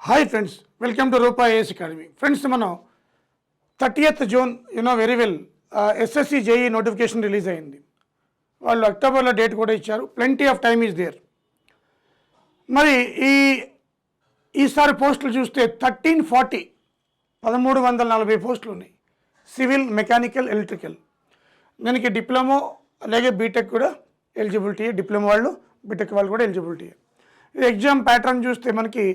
Hi friends, welcome to Roopa AS academy. Friends, మనం 30th June very well SSC JE notification release అయింది. వాళ్ళు అక్టోబర్లో date కూడా ఇచ్చారు. Plenty of time is there. మరి ఈసారి పోస్టులు చూస్తే 1340 పోస్టులు ఉన్నాయి. Civil, mechanical, electrical. దానికి డిప్లొమో అలాగే బీటెక్ కూడా ఎలిజిబిలిటీ. డిప్లొమా వాళ్ళు, బీటెక్ వాళ్ళు కూడా ఎలిజిబిలిటీ. ఎగ్జామ్ ప్యాటర్న్ చూస్తే మనకి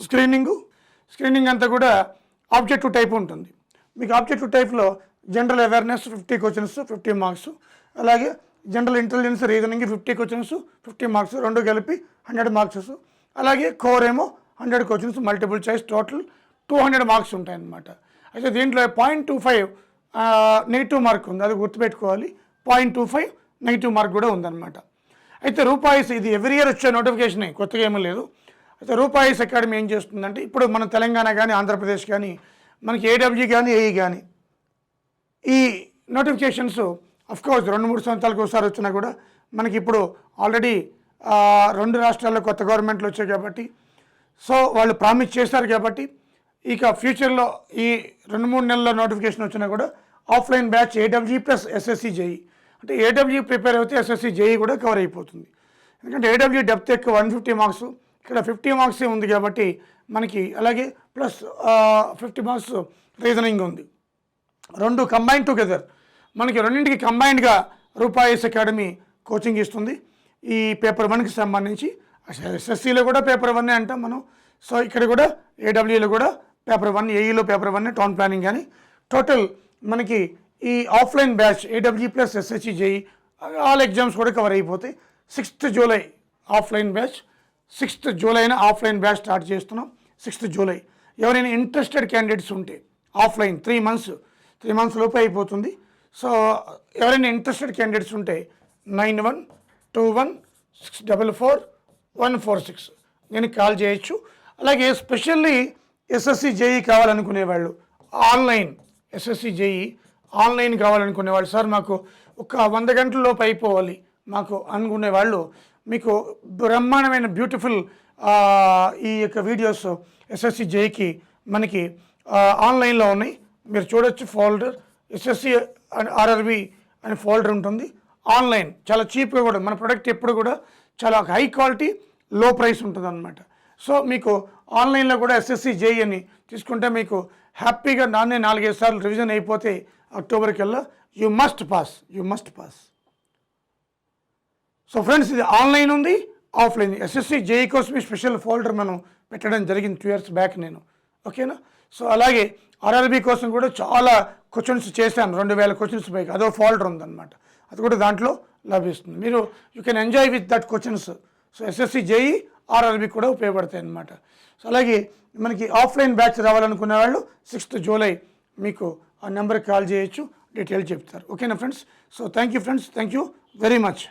స్క్రీనింగ్ అంతా కూడా ఆబ్జెక్టివ్ టైప్ ఉంటుంది. మీకు ఆబ్జెక్టివ్ టైప్లో జనరల్ అవేర్నెస్ 50 క్వశ్చన్స్ 50 మార్క్స్, అలాగే general intelligence reasoning 50 questions 50 marks, రెండు కలిపి 100 మార్క్స్. అలాగే కోర్ ఏమో 100 questions multiple choice, total 200 marks ఉంటాయన్నమాట. అయితే దీంట్లో 0.25 నెగిటివ్ మార్క్ ఉంది, అది గుర్తుపెట్టుకోవాలి. 0.25 నెగిటివ్ మార్క్ కూడా ఉందన్నమాట. అయితే రూపాయిస్ ఇది ఎవ్రీ ఇయర్ వచ్చే నోటిఫికేషన్, కొత్తగా ఏమీ లేదు. అయితే రూపాయిస్ అకాడమీ ఏం చేస్తుందంటే, ఇప్పుడు మన తెలంగాణ కానీ ఆంధ్రప్రదేశ్ కానీ మనకి ఏడబ్ల్యూ కానీ ఏఈ కానీ ఈ నోటిఫికేషన్స్ అఫ్కోర్స్ 2-3 సంవత్సరాలకు ఒకసారి వచ్చినా కూడా మనకి ఇప్పుడు ఆల్రెడీ 2 రాష్ట్రాల్లో కొత్త గవర్నమెంట్లు వచ్చాయి కాబట్టి, సో వాళ్ళు ప్రామిస్ చేశారు కాబట్టి ఇక ఫ్యూచర్లో ఈ 2-3 నెలల నోటిఫికేషన్ వచ్చినా కూడా offline batch AW plus SSC JE, అంటే ఏడబ్ల్యూ ప్రిపేర్ అయితే ఎస్ఎస్సి జేఈ కూడా కవర్ అయిపోతుంది. ఎందుకంటే ఏడబ్ల్యూ డెప్త్ ఎక్కువ 150 మార్క్స్, ఇక్కడ 50 మార్క్స్ ఉంది కాబట్టి మనకి, అలాగే ప్లస్ 50 మార్క్స్ రీజనింగ్ ఉంది. రెండు కంబైన్ టుగెదర్ మనకి రెండింటికి కంబైన్డ్గా రూపాయిస్ అకాడమీ కోచింగ్ ఇస్తుంది. ఈ పేపర్ 1కి సంబంధించి ఎస్ఎస్సిలో కూడా పేపర్ 1 అంటాం మనం. సో ఇక్కడ కూడా ఏడబ్ల్యూలో కూడా పేపర్ 1, ఏఈలో పేపర్ 1, టౌన్ ప్లానింగ్ కానీ టోటల్ మనకి ఈ offline batch AW plus SSC JE all exams కూడా కవర్ అయిపోతాయి. 6th July offline batch, 6th July offline batch start చేస్తున్నాం. 6th July ఎవరైనా ఇంట్రెస్టెడ్ క్యాండిడేట్స్ ఉంటే ఆఫ్లైన్ 3 months లోపు అయిపోతుంది. సో ఎవరైనా ఇంట్రెస్టెడ్ క్యాండిడేట్స్ ఉంటే 9121644146 నేను కాల్ చేయొచ్చు. అలాగే స్పెషల్లీ ఎస్ఎస్సి జేఈ కావాలనుకునే వాళ్ళు, ఆన్లైన్ ఎస్ఎస్సి జేఈ ఆన్లైన్ కావాలనుకునే వాళ్ళు, సార్ మాకు ఒక 100 గంటలలోపు అయిపోవాలి మాకు అనుకునే వాళ్ళు, మీకు బ్రహ్మాండమైన బ్యూటిఫుల్ ఈ యొక్క వీడియోస్ ఎస్ఎస్సి జేఈకి మనకి ఆన్లైన్లో ఉన్నాయి. మీరు చూడొచ్చు. ఫోల్డర్ ఎస్ఎస్సి ఆర్ఆర్బి అనే ఫోల్డర్ ఉంటుంది. ఆన్లైన్ చాలా చీప్గా కూడా, మన ప్రొడక్ట్ ఎప్పుడు కూడా చాలా హై క్వాలిటీ లో ప్రైస్ ఉంటుంది అన్నమాట. సో మీకు ఆన్లైన్లో కూడా ఎస్ఎస్సి జేఈ అని తీసుకుంటే మీకు హ్యాపీగా 4-5 సార్లు రివిజన్ అయిపోతే అక్టోబర్ కల్లా you must pass. So friends, ఇది ఆన్లైన్ ఉంది, ఆఫ్లైన్. ఎస్ఎస్సి జేఈ కోసం స్పెషల్ ఫోల్డర్ మనం పెట్టడం జరిగింది 2 years బ్యాక్ నేను, ఓకేనా. సో అలాగే ఆర్ఆర్బీ కోసం కూడా చాలా క్వశ్చన్స్ చేశాను, 2000 క్వశ్చన్స్ పైకి, అదో ఫోల్డర్ ఉందన్నమాట. అది కూడా దాంట్లో లభిస్తుంది. మీరు you can enjoy with that questions. So SSC JEE RRB కూడా ఉపయోగపడతాయి అన్నమాట. సో అలాగే మనకి ఆఫ్లైన్ బ్యాచ్ రావాలనుకునే వాళ్ళు 6th July మీకు ఆ నెంబర్కి కాల్ చేయొచ్చు, డీటెయిల్ చెప్తారు. ఓకేనా friends. So thank you friends, thank you very much.